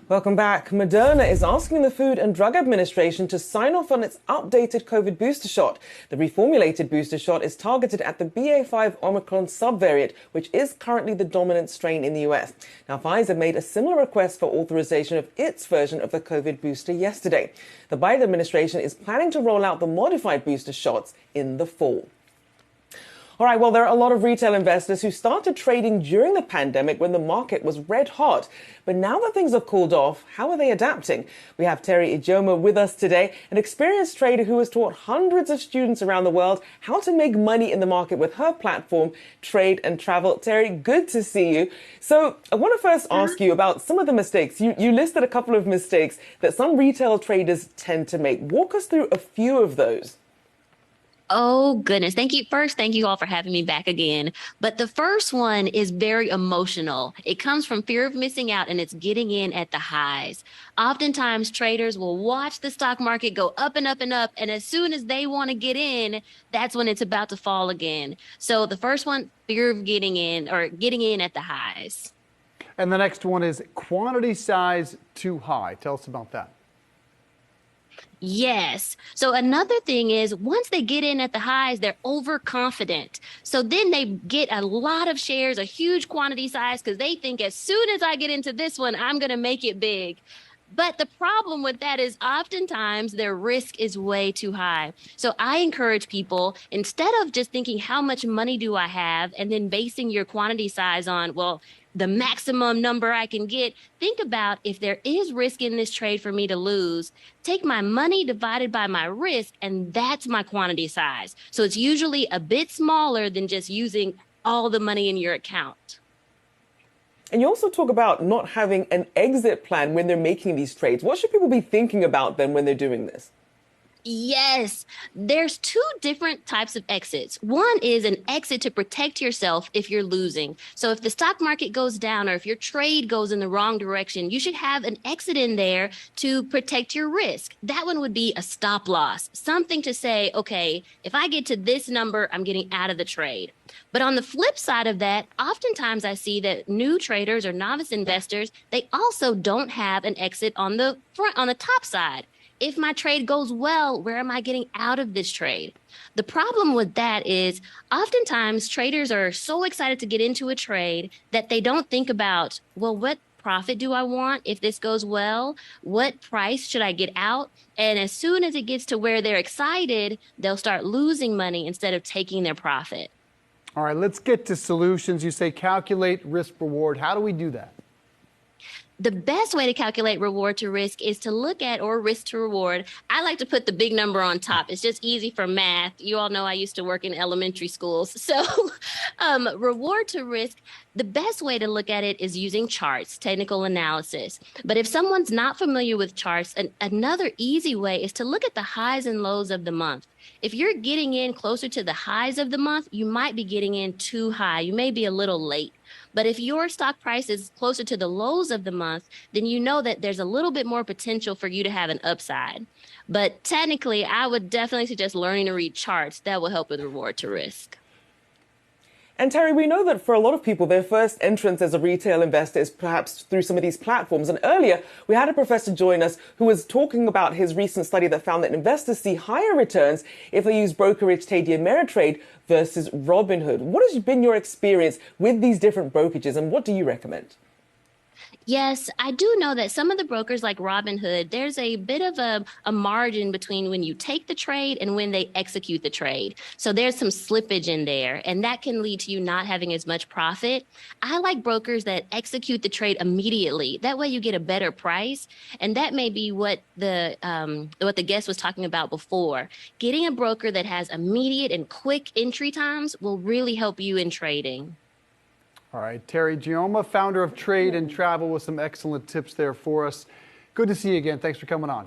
Welcome back. Moderna is asking the Food and Drug Administration to sign off on its updated COVID booster shot. The reformulated booster shot is targeted at the BA.5 Omicron subvariant, which is currently the dominant strain in the US. Now, Pfizer made a similar request for authorization of its version of the COVID booster yesterday. The Biden administration is planning to roll out the modified booster shots in the fall. All right, well, there are a lot of retail investors who started trading during the pandemic when the market was red hot. But now that things have cooled off, how are they adapting? We have Teri Ijeoma with us today, an experienced trader who has taught hundreds of students around the world how to make money in the market with her platform, Trade and Travel. Teri, good to see you. So I want to first ask you about some of the mistakes. You listed a couple of mistakes that some retail traders tend to make. Walk us through a few of those. Oh, goodness. Thank you. First, thank you all for having me back again. But the first one is very emotional. It comes from fear of missing out, and it's getting in at the highs. Oftentimes, traders will watch the stock market go up and up and up, and as soon as they want to get in, that's when it's about to fall again. So the first one, fear of getting in or getting in at the highs. And the next one is quantity size too high. Tell us about that. Yes. So another thing is once they get in at the highs, they're overconfident. So then they get a lot of shares, a huge quantity size, because they think as soon as I get into this one, I'm going to make it big. But the problem with that is oftentimes their risk is way too high. So I encourage people, instead of just thinking, how much money do I have? And then basing your quantity size on, well, the maximum number I can get, think about if there is risk in this trade for me to lose, take my money divided by my risk, and that's my quantity size. So it's usually a bit smaller than just using all the money in your account. And you also talk about not having an exit plan when they're making these trades. What should people be thinking about then when they're doing this? Yes, there's two different types of exits. One is an exit to protect yourself if you're losing. So if the stock market goes down or if your trade goes in the wrong direction, you should have an exit in there to protect your risk. That one would be a stop loss, something to say, okay, if I get to this number, I'm getting out of the trade. But on the flip side of that, oftentimes I see that new traders or novice investors, they also don't have an exit on the front, on the top side. If my trade goes well, where am I getting out of this trade? The problem with that is oftentimes traders are so excited to get into a trade that they don't think about, well, what profit do I want if this goes well? What price should I get out? And as soon as it gets to where they're excited, they'll start losing money instead of taking their profit. All right, let's get to solutions. You say calculate risk reward. How do we do that? The best way to calculate reward to risk is to look at, or risk to reward. I like to put the big number on top. It's just easy for math. You all know I used to work in elementary schools. So reward to risk, the best way to look at it is using charts, technical analysis. But if someone's not familiar with charts, another easy way is to look at the highs and lows of the month. If you're getting in closer to the highs of the month, you might be getting in too high. You may be a little late. But if your stock price is closer to the lows of the month, then you know that there's a little bit more potential for you to have an upside. But technically, I would definitely suggest learning to read charts. That will help with reward to risk. And Teri, we know that for a lot of people, their first entrance as a retail investor is perhaps through some of these platforms. And earlier, we had a professor join us who was talking about his recent study that found that investors see higher returns if they use brokerage TD Ameritrade versus Robinhood. What has been your experience with these different brokerages, and what do you recommend? Yes, I do know that some of the brokers like Robinhood, there's a bit of a margin between when you take the trade and when they execute the trade. So there's some slippage in there, and that can lead to you not having as much profit. I like brokers that execute the trade immediately. That way you get a better price. And that may be what the guest was talking about before. Getting a broker that has immediate and quick entry times will really help you in trading. All right, Teri Ijeoma, founder of Trade and Travel, with some excellent tips there for us. Good to see you again. Thanks for coming on.